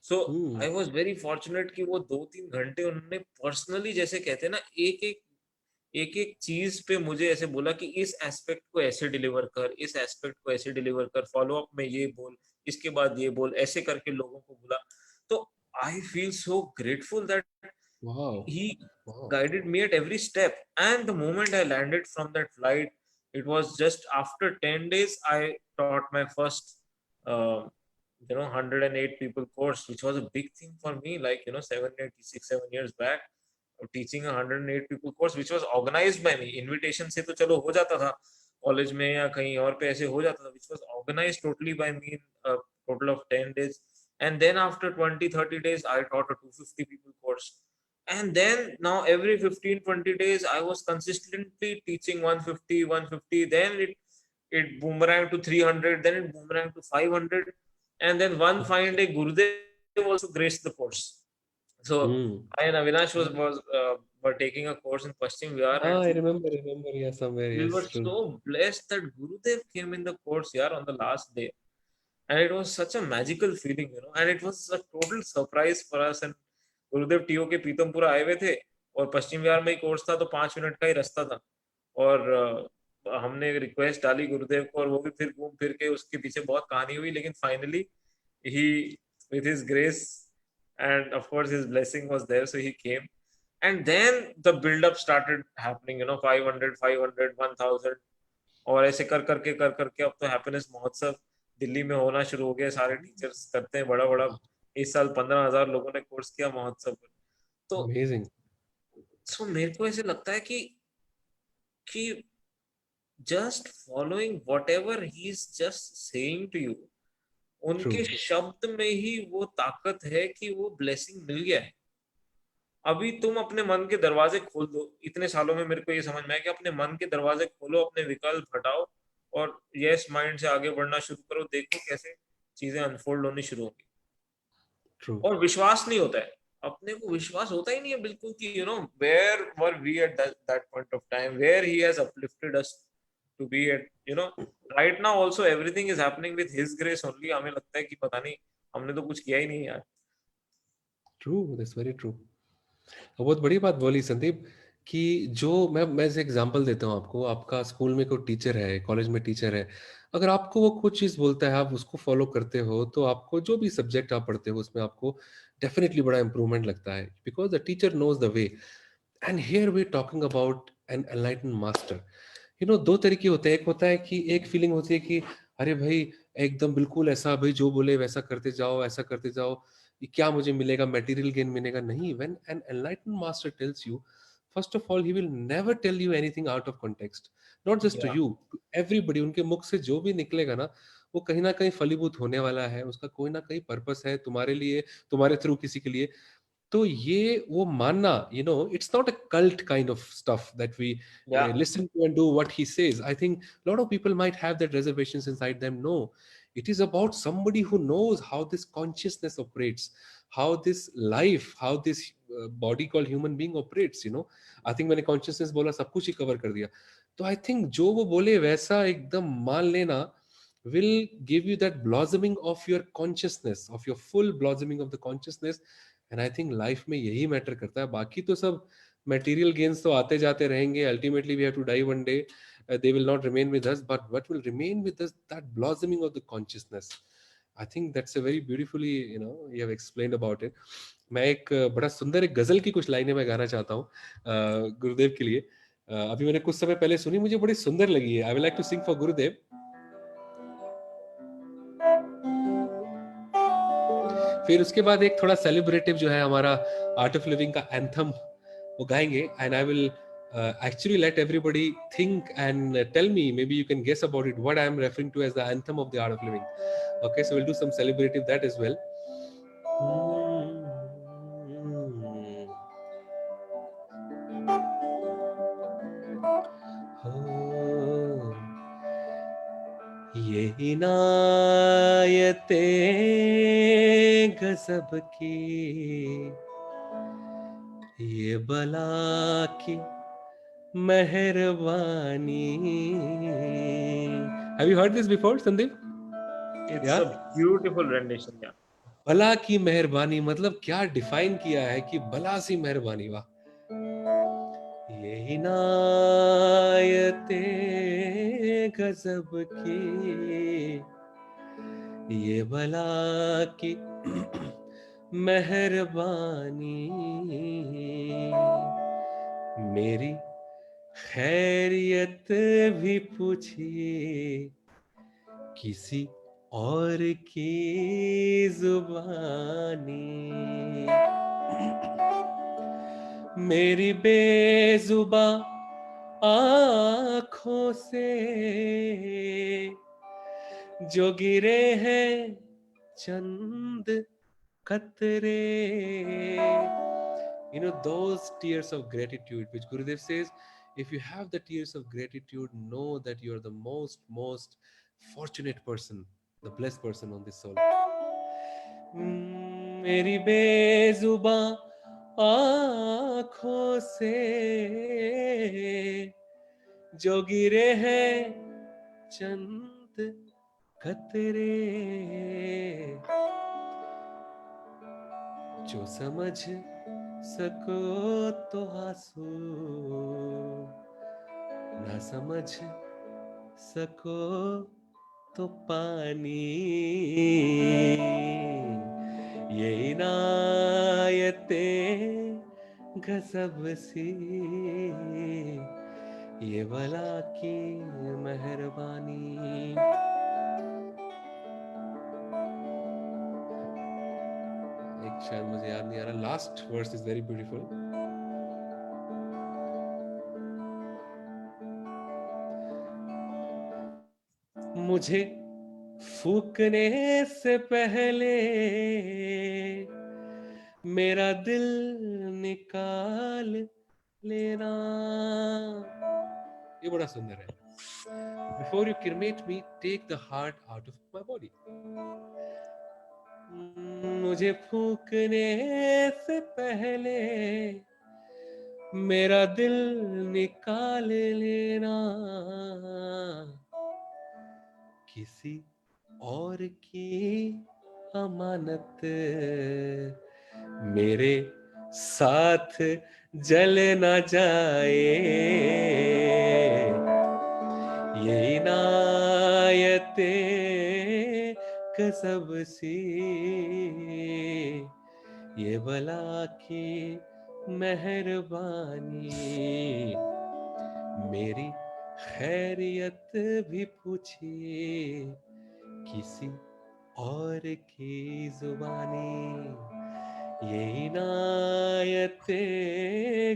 सो Hmm. I was very fortunate कि वो 2-3 घंटे उन्होंने पर्सनली, जैसे कहते हैं ना, एक एक एक एक चीज पे मुझे ऐसे बोला कि इस एस्पेक्ट को ऐसे डिलीवर कर, इस एस्पेक्ट को ऐसे डिलीवर कर, फॉलो अप में ये बोल, इसके बाद ये बोल, ऐसे करके लोगों को बोला। तो आई feel so grateful that Wow. he Wow. guided me at every step. And the moment I landed from that flight, it was just after 10 days, I taught my first, uh, 108 people course, which was a big thing for me. Like, 7 years back, teaching 108 people course, which was organized by me. Invitation से तो चलो हो जाता था college में या कहीं और पे ऐसे हो जाता था, which was organized totally by me in a total of 10 days. And then after 20-30 days, I taught a 250 people course. And then now every 15-20 days, I was consistently teaching 150. Then it boomeranged to 300, then it boomeranged to 500. And then one fine day, Gurudev also graced the course. So Hmm. I and Avinash were taking a course in Paschim Vihar, Ah, and I remember. Yeah, somewhere. we Yes, were true. so blessed that Gurudev came in the course here on the last day. And it was such a magical feeling, and it was a total surprise for us. And Gurudev TO के पीतमपुरा आए हुए थे, और पश्चिम बिहार में ही course था, तो 5 minute का ही रास्ता था। और हमने रिक्वेस्ट डाली गुरुदेव को, और वो भी फिर घूम फिर के, उसके पीछे बहुत कहानी हुई, लेकिन finally he, with his grace and of course his blessing was there, so he came. And then the build up started happening, 500 1000, और ऐसे कर करके अब तो हैप्पीनेस महोत्सव दिल्ली में होना शुरू हो गया। सारे टीचर्स करते हैं बड़ा बड़ा। इस साल 15,000 लोगों ने कोर्स किया महोत्सव पर। तो Amazing. मेरे को ऐसे लगता है कि just following whatever he is just saying to you, उनके True. शब्द में ही वो ताकत है कि वो ब्लेसिंग मिल गया है। अभी तुम अपने मन के दरवाजे खोल दो। इतने सालों में मेरे को ये समझ में आया कि अपने मन के दरवाजे खोलो, अपने विकल्प हटाओ, और यस माइंड से आगे बढ़ना शुरू करो। देखो कैसे चीजें अनफोल्ड होनी शुरू होंगी। True. और विश्वास नहीं होता है, अपने को विश्वास होता ही नहीं है बिल्कुल कि where were we at that point of time, where he has uplifted us to be at, right now also everything is happening with his grace only. हमें लगता है कि पता नहीं, हमने तो कुछ किया ही नहीं यार। True. That's very true. बहुत बड़ी बात बोली संदीप, कि जो मैं ऐसे एग्जांपल देता हूँ आपको। आपका स्कूल में कोई टीचर है, कॉलेज में टीचर है, अगर आपको वो कुछ चीज़ बोलता है, आप उसको फॉलो करते हो, तो आपको जो भी सब्जेक्ट आप पढ़ते हो उसमें आपको डेफिनेटली बड़ा इंप्रूवमेंट लगता है, because the teacher knows the way. And here we talking about an enlighten master. दो तरीके होते हैं। एक होता है कि एक फीलिंग होती है कि अरे भाई, एकदम बिल्कुल ऐसा, भाई जो बोले वैसा करते जाओ, ऐसा करते जाओ, ये क्या मुझे मिलेगा, मटेरियल गेन मिलेगा। नहीं, when an enlighten master tells you, first of all he will never tell you anything out of context, not just to या यू, टू एवरीबडी। उनके मुख से जो भी निकलेगा ना, वो कहीं ना कहीं फलीभूत होने वाला है, उसका कोई ना कोई पर्पस है तुम्हारे लिए, तुम्हारे थ्रू किसी के लिए। तो ये वो मानना, it's not a cult kind of stuff that we या listen to and do what he says. I think a lot of people might have that reservations inside them. No, it is about somebody who knows how this consciousness operates, how this life, how this body called human being operates. I think मैंने consciousness बोला, सब कुछ ही cover कर दिया। तो I think जो वो बोले वैसा एकदम मान लेना will give you that blossoming of your consciousness, of your full blossoming of the consciousness. And I think life में यही मैटर करता है। बाकी तो सब material gains तो आते जाते रहेंगे। Ultimately we have to die one day. They will not remain with us, but what will remain with us, that blossoming of the consciousness. I think that's a very beautifully, you have explained about it. मैं एक बड़ा सुंदर एक गजल की कुछ लाइनें मैं गाना चाहता हूँ गुरुदेव के लिए। अभी मैंने कुछ समय पहले सुनी, मुझे बड़ी सुंदर लगी है। I will like to sing for Gurudev. फिर उसके बाद एक थोड़ा सेलिब्रेटिव जो है हमारा आर्ट ऑफ लिविंग का एंथम वो गाएंगे। And I will actually let everybody think and tell me, maybe you can guess about it, what I am referring to as the anthem of the art of living. Okay, so we'll do some celebrative that as well. ये इनायते गजब की, ये बला की मेहरबानी। Have you heard this before, Sandeep? It's a beautiful rendition. या भला की मेहरबानी मतलब क्या डिफाइन किया है कि भला सी मेहरबानी। वाह। ये ये इनायते गजब की, ये भला की मेहरबानी, मेरी खैरियत भी पूछिए किसी और की जुबानी, मेरी बेजुबा आँखों से जो गिरे हैं चंद कतरे. You know, those tears of gratitude, which Gurudev says, if you have the tears of gratitude, know that you are the most fortunate person, the blessed person on this soul. मेरी बेजुबा आँखों से जो गिरे हैं चंद कतरे, जो समझ सको तो आंसू, ना समझ सको तो पानी, ये इनायते गजब सी, ये भला की मेहरबानी. एक शायद मुझे याद नहीं आ रहा, last verse is very beautiful. मुझे फूकने से पहले मेरा दिल निकाल लेना. ये बड़ा सुंदर है. Before you cremate me, take the heart out of my body. मुझे फूकने से पहले मेरा दिल निकाल लेना, किसी और की अमानत मेरे साथ जल न जाए, ये इनायते गजब सी, ये भला की मेहरबानी, मेरी खैरियत भी पूछिए किसी और की जुबानी, ये इनायते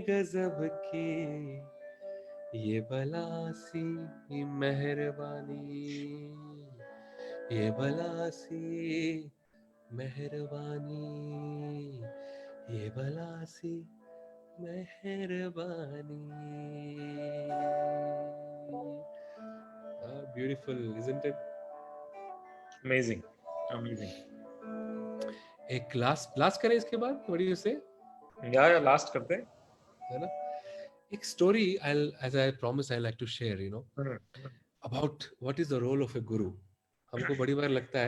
गजब की, ये भला सी मेहरबानी, ये भला सी मेहरबानी, ये भला सी मेहरबानी. Beautiful, isn't it? Amazing, amazing. एक लास्ट करें इसके बाद, what do you say? Yeah, last करते हैं, है ना. एक story as I promised I like to share, you know, about what is the role of a guru. हमको बड़ी बार लगता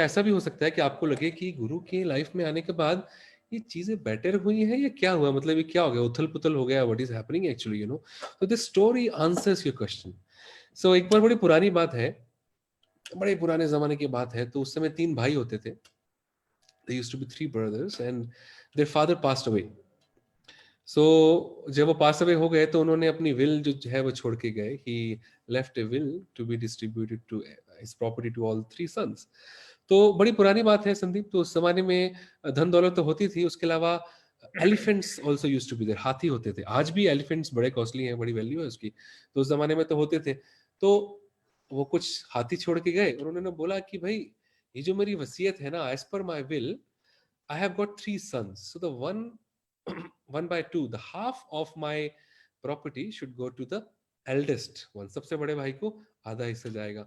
है ऐसा भी हो सकता है कि आपको लगे कि गुरु की लाइफ में आने के बाद ये चीजें बेटर हुई हैं या क्या हुआ, मतलब ये क्या हो गया, उथल पुथल हो गया, what is happening actually, you know. So this story answers your question. So एक बार बड़ी पुरानी बात है, बड़े पुराने जमाने की बात है. तो उस समय 3 भाई होते थे. There used to be 3 brothers and their father passed away. So जब वो पास अवे हो गए तो उन्होंने अपनी विल जो है वो छोड़ के गए. He left a will to be distributed to his property to all 3 sons. तो बड़ी पुरानी बात है संदीप. तो उस जमाने में धन दौलत तो होती थी, उसके अलावा elephants also used to be there. हाथी होते थे. आज भी एलिफेंट्स बड़े कॉस्टली हैं, बड़ी वैल्यू है उसकी. तो उस जमाने में तो होते थे. तो वो कुछ हाथी छोड़ के गए और उन्होंने बोला कि भाई ये जो मेरी वसीयत है ना, as per my will I have got 3 sons. So the 1/2, the half of my property should go to the eldest one. सबसे बड़े भाई को आधा हिस्सा जाएगा.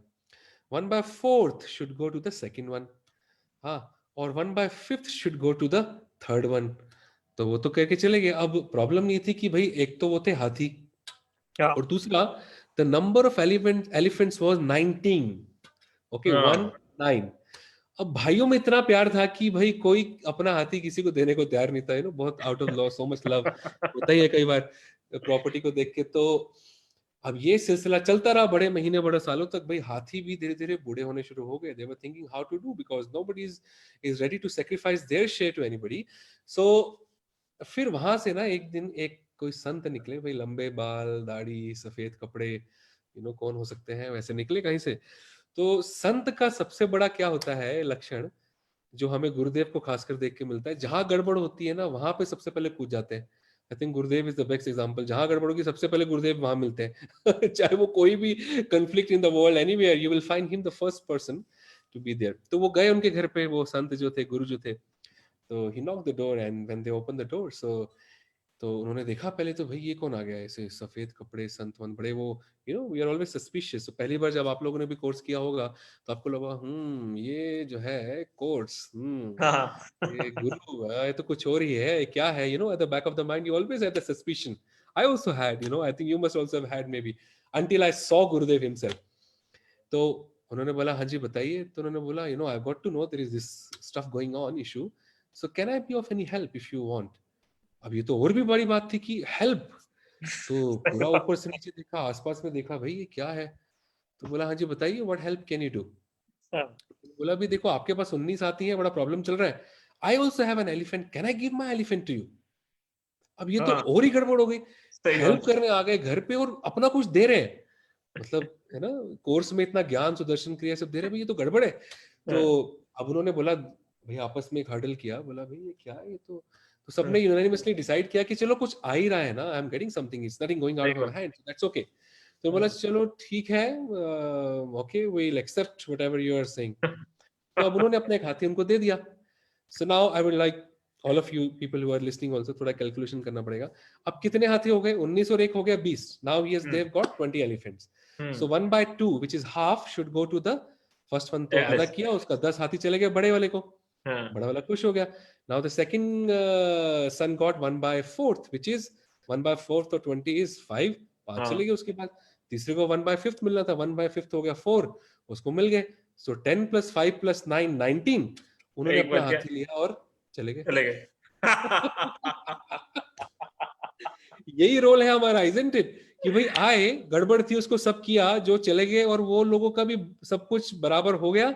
1/4 should go to the second one. हाँ, और 1/5 should go to the third one. तो वो तो कह के चले गए. अब प्रॉब्लम ये थी कि भाई एक तो वो थे हाथी, और दूसरा the number of elephants was 19. Okay, 19. अब भाइयों में इतना प्यार था कि भाई कोई अपना हाथी किसी को देने को तैयार नहीं था, बहुत out of love, so much love होता ही है कई बार. प्रॉपर्टी को देख के। तो अब ये सिलसिला चलता रहा बड़े महीने बड़े सालों तक। भाई हाथी भी धीरे धीरे बूढ़े होने शुरू हो गए। They were thinking how to do, because nobody is ready to sacrifice their share to anybody. So फिर वहां से ना एक दिन एक कोई संत निकले, भाई लंबे बाल, दाढ़ी, सफेद कपड़े, कौन हो सकते हैं वैसे, निकले कहीं से। तो संत का सबसे बड़ा क्या होता है लक्षण, जो हमें गुरुदेव को खासकर देख के मिलता है, जहां गड़बड़ होती है ना वहां पे सबसे पहले कूद जाते हैं। I think Gurudev is the best example. जहां गड़बड़ होगी सबसे पहले गुरुदेव वहां मिलते हैं। चाहे वो कोई भी conflict in the world anywhere, you will find him the first person to be there. तो वो गए उनके घर पे, वो संत जो थे, गुरु जो थे। तो he knock the door and when they open the door, तो उन्होंने देखा पहले तो, भाई ये कौन आ गया ऐसे सफेद कपड़े, संत वंत बड़े, वो वी आर ऑलवेज सस्पिशियस। तो पहली बार जब आप लोगों ने भी कोर्स किया होगा तो आपको लगा ये जो है कोर्स, ये गुरु, ये तो कुछ और ही है, क्या है, at the back of the mind you always have the suspicion. I also had, I think you must also have had maybe, until I saw Gurudev himself. तो उन्होंने बोला हाँ जी बताइए। तो उन्होंने बोला I got to know there is this stuff going on issue, so can I be of any help if you want. अब ये तो और भी बड़ी बात थी कि हेल्प। तो पूरा ऊपर से नीचे देखा, आसपास में देखा, भाई ये क्या है। तो बोला हाँ जी बताइए, what help can you do. बोला भी देखो आपके पास 19 आती है, बड़ा प्रॉब्लम चल रहा है। I also have an elephant, can I give my elephant to you. अब ये तो और ही गड़बड़ हो गई। हेल्प करने आ गए घर पे और अपना कुछ दे रहे हैं, मतलब है ना, कोर्स में इतना ज्ञान, सुदर्शन क्रिया सब दे रहे हैं, भाई ये तो गड़बड़ है। तो अब उन्होंने बोला, भाई आपस में एक हर्डल किया, बोला भाई ये क्या है, ये तो सबने यूनानिमसली डिसाइड किया कि चलो कुछ आ ही रहा है ना, I am getting something, it's nothing going out of my hand, that's okay. तो बोला चलो ठीक है, okay we will accept whatever you are saying. तो अब उन्होंने अपने एक हाथी उनको दे दिया। So now I would like all of you people who are listening also, थोड़ा कैलकुलेशन करना पड़ेगा। अब कितने हाथी हो गए, 19 और 1 हो गया 20। Now he has they have got 20 elephants. So 1/2 which is half should go to the first one. तो आधा किया उसका, 10 हाथी चले गए बड़े वाले को। बड़ा वाला खुश हो गया। Now the second sun got 1/4 which is 1/4 तो 20 इज 5, 5 चले गए उसके बाद। तीसरे को 1/5 मिलना था, 1/5 हो गया 4, उसको मिल गए। सो 10 + 5 + 9 19। उन्होंने अपना हाथी लिया और चले गए। यही रोल है हमारा, इजंट इट, कि भाई आए, गड़बड़ थी, उसको सब किया, जो चले गए, और वो लोगों का भी सब कुछ बराबर हो गया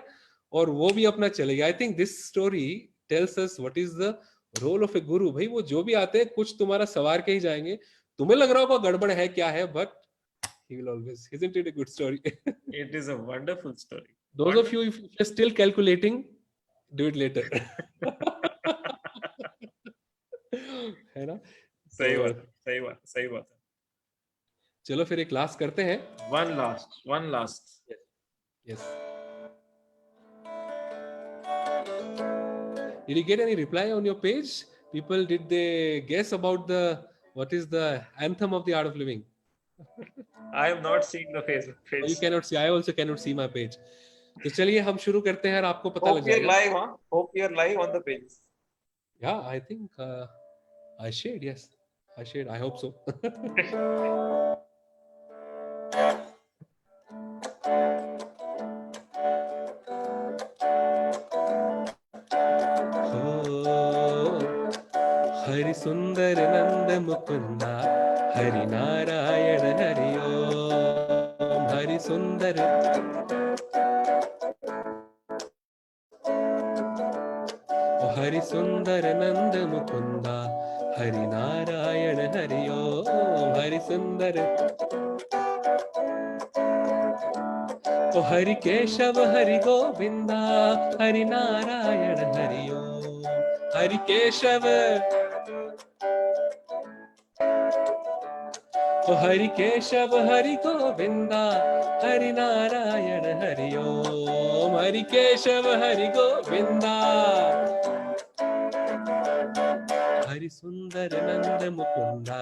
और वो भी अपना चले गए। I think this story tells us what is the role of a guru. भाई वो जो भी आते हैं कुछ तुम्हारा सवार के ही जाएंगे, तुम्हें लग रहा होगा गड़बड़ है क्या है, but he will always, isn't it a good story? It is a wonderful story. Those of you if you're still calculating, do it later. है ना? सही बात है। चलो फिर एक लास्ट करते हैं। One last. Yes. Did you get any reply on your page? People, did they guess about what is the anthem of the art of living? I am not seeing the Facebook page. You cannot see. I also cannot see my page. तो चलिए हम शुरू करते हैं और आपको पता लग जाएगा। Hope you're live on the page. Yeah, I think I shared. Yes, I shared. I hope so. Hari सुंदर नंद मुकुंदा, हरि नारायण हरि ओम। हरि सुंदर, हरि सुंदर नंद मुकुंदा, हरि नारायण हरि ओम। हरि सुंदर, ओ हरि केशव हरि गोविंदा, हरि नारायण हरि ओम। हरि केशव, ओ हरि केशव हरि गोविंदा, हरि नारायण हरि ओम। हरि केशव हरि गोविंदा, हरि सुंदर नंद मुकुंदा,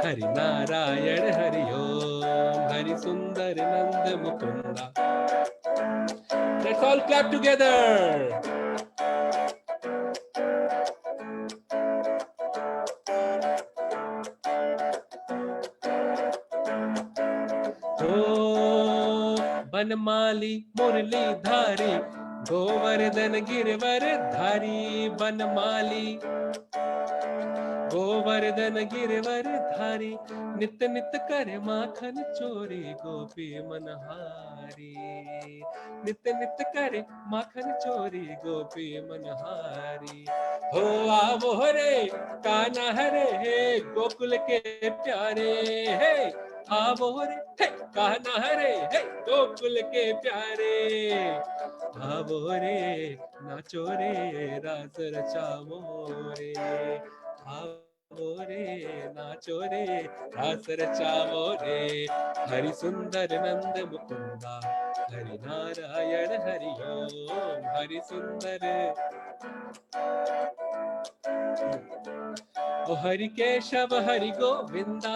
हरि नारायण हरि ओम। हरि सुंदर नंद Mukunda. Let's all clap together. Banmali मुरली धारी, गोवर्धन गिरवर धारी। बनमाली, गोवर्धन गिरवर धारी, नित नित करे माखन चोरी, गोपी मनहारी। नित नित करे माखन चोरी, गोपी मनहारी। हो आवो रे कान्हा हरे, हे गोकुल के प्यारे, हे आवो रे हे कान्हा हरे, हे गोकुल के प्यारे। आवो रे नाचो रे, रास रचावो रे। आवो रे नाचो रे, रास रचावो रे। हरि सुंदर नंद मुकुंदा, हरि नारायण हरि ओम। हरि सुंदर ओ हरि केशव हरि गोविंदा,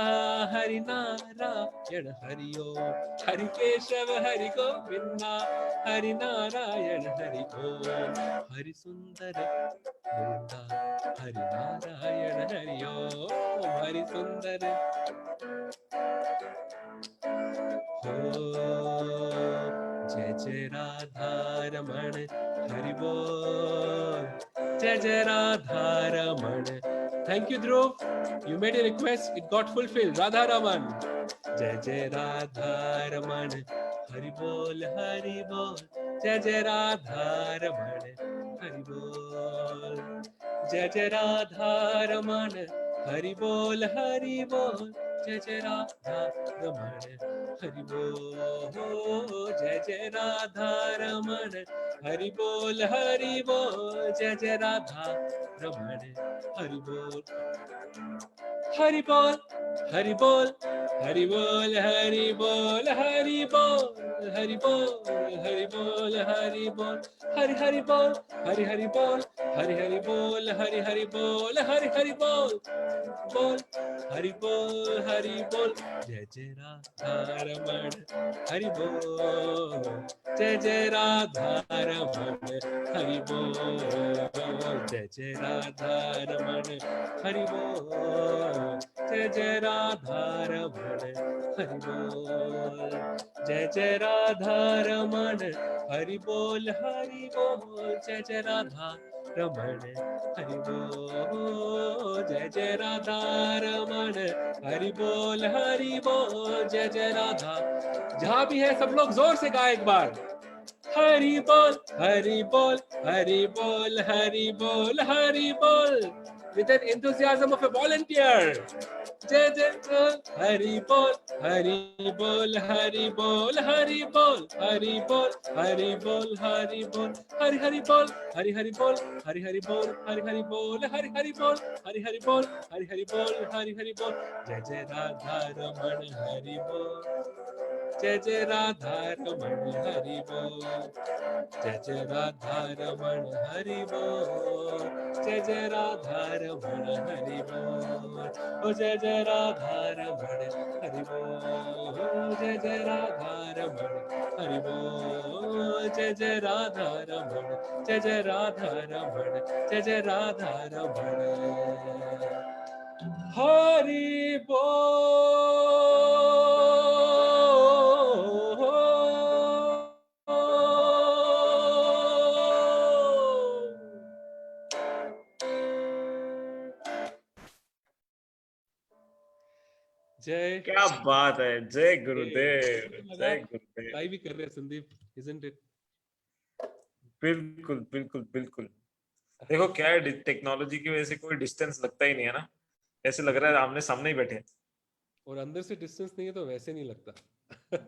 हरि नारायण हरि ओम। हरि केशव हरि गोविंदा, हरि नारायण हरि ओम। हरि सुंदर मुंदा, हरि नारायण हरि ओम। हरि सुंदर हो। जय जय राधा रमण हरि बोल, जय जय Radha Raman. Thank you, Dhruv. You made a request, it got fulfilled. Radha Raman. जय जय राधा रमण हरि बोल, जय जय राधा रमण हरि बोल। जय जय राधा रमण हरि बोल, जय जय राधा रमण हरि बोल। जय जय राधा रमण हरि बोल, जय जय राधा रमण हरि बोल। हरि बोल हरि बोल हरि बोल, हरि बोल हरि बोल, हरि बोल हरि बोल, हरि बोल हरि हरि बोल, हरि हरि बोल, हरि हरि बोल, हरि हरि बोल, हरि हरि बोल, बोल हरि बोल, हरि बोल। जय जय राधा रमण हरि बोल, जय जय राधा रमण हरि बोल। जय जय राधा रमण हरि बोल, जय जय राधा रमण हरि बोल। जय जय राधा रमण हरि बोल, जय जय राधा रमण हरि बोल। जय जय राधा रमण हरि बोल, जय जय राधा। जहां भी है सब लोग जोर से गाए एक बार। हरि बोल हरि बोल, हरि बोल हरि बोल, हरि बोल with an enthusiasm of a volunteer. जय जय हरि बोल, हरि बोल, हरि बोल, हरि बोल, हरि बोल, हरि बोल, हरि बोल, हरि हरि बोल, हरि हरि बोल, हरि हरि बोल, हरि हरि बोल, हरि हरि बोल, हरि हरि बोल, हरि हरि बोल, हरि हरि बोल। जय जय राधा रमण हरि बोल, जय जय राधा रमण हरि बोल। जय जय राधा रमण हरि बोल, जय जय राधा रमण हरि बोल। ओ जय जय राधा रमण हरि बोल, जय जय राधा रमण हरि बोल। जय जय राधा रमण, जय जय राधा रमण, जय जय राधा रमण हरि बोल। जय। क्या बात है, जय गुरुदेव, लगा जय गुरुदेव। ट्राई भी कर रहे हैं संदीप, isn't it? बिल्कुल बिल्कुल बिल्कुल। देखो क्या है, टेक्नोलॉजी की वजह से कोई डिस्टेंस लगता ही नहीं है ना, ऐसे लग रहा है आमने सामने ही बैठे हैं। और अंदर से डिस्टेंस नहीं है तो वैसे नहीं लगता।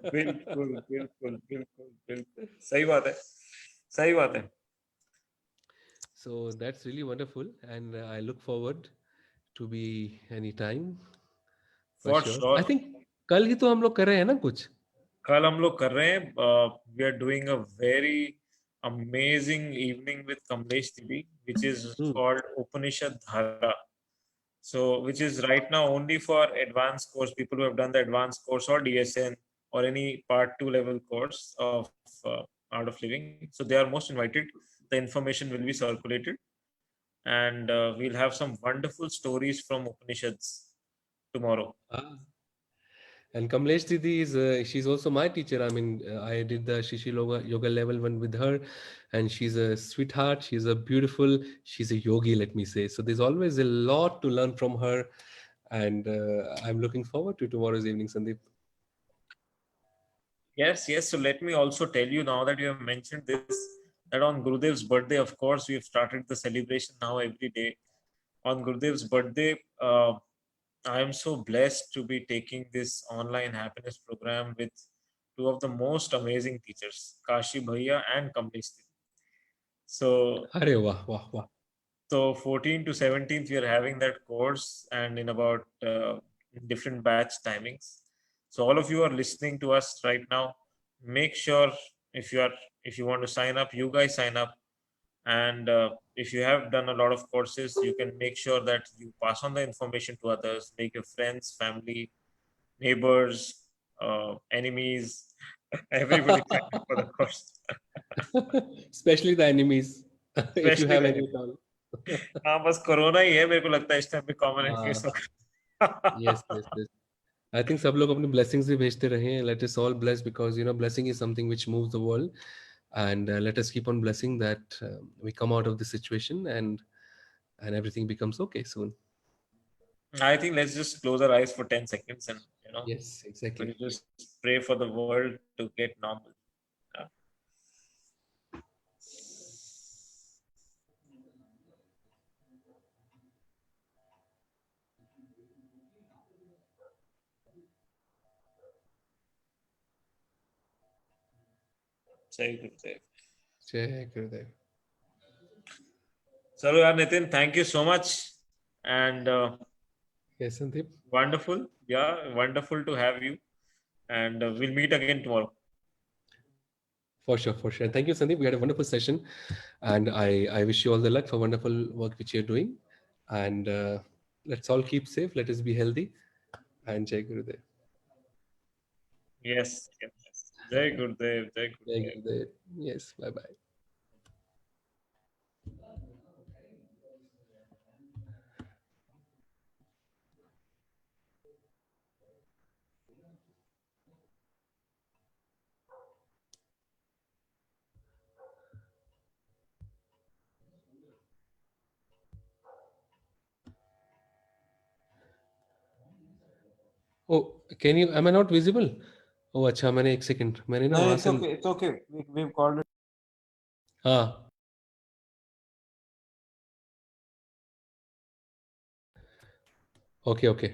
बिल्कुल बिल्कुल बिल्कुल बिल्कुल सही बात है, सही बात है। So that's really wonderful, and I look forward to be anytime for for sure. I sure. think कल ही तो हम लोग कर रहे हैं ना कुछ। कल हम लोग कर रहे हैं, we are doing a very amazing evening with Kamlesh तिबी, which is hmm. called Upanishad Dhara. So, which is right now only for advanced course, people who have done the advanced course or DSN or any part 2 level course of Art of Living. So, they are most invited. The information will be circulated, and we'll have some wonderful stories from Upanishads tomorrow. Ah, And Kamlesh Didi is she's also my teacher. I mean, I did the Shishi yoga level 1 with her, and she's a sweetheart. She's a beautiful. She's a yogi, let me say. So there's always a lot to learn from her, and I'm looking forward to tomorrow's evening, Sandeep. Yes, yes. So let me also tell you, now that you have mentioned this, that on Gurudev's birthday, of course, we have started the celebration now every day. On Gurudev's birthday, I am so blessed to be taking this online happiness program with two of the most amazing teachers, Kashi Bhaiya and Kamlesh Didi. So, Arey wah, wah, wah. so 14 to 17th, we are having that course, and in about different batch timings. So all of you are listening to us right now. Make sure, if you want to sign up, you guys sign up. And if you have done a lot of courses, you can make sure that you pass on the information to others, make your friends, family, neighbors, enemies, everybody sign up for the course. Especially the enemies, if you Especially have the any enemies. at all. हाँ, बस corona ही है, मेरे को लगता है इस time पे common face होगा. Yes, yes, yes. I think सब लोग अपनी blessings भी भेजते रहे. Let us all bless, because blessing is something which moves the world, and let us keep on blessing that we come out of the situation, and everything becomes okay soon. I think let's just close our eyes for 10 seconds, and Yes, exactly. we'll just pray for the world to get normal. Yeah. Jai Gurudev. Jai Gurudev. Chalo yaar, Nitin, thank you so much, and Yes, Sandeep. wonderful. Yeah, wonderful to have you, and we'll meet again tomorrow. For sure, for sure. Thank you, Sandeep. We had a wonderful session, and I wish you all the luck for wonderful work which you're doing. And let's all keep safe. Let us be healthy. And Jai Gurudev. Yes, yes. Jai Gurudev, Jai Jai Gurudev. Gurudev. Yes, bye bye. Oh, can you? Am I not visible? Oh, अच्छा मैंने एक second मैंने ना No, वहां it's से okay. It's okay. We've called it. हाँ okay okay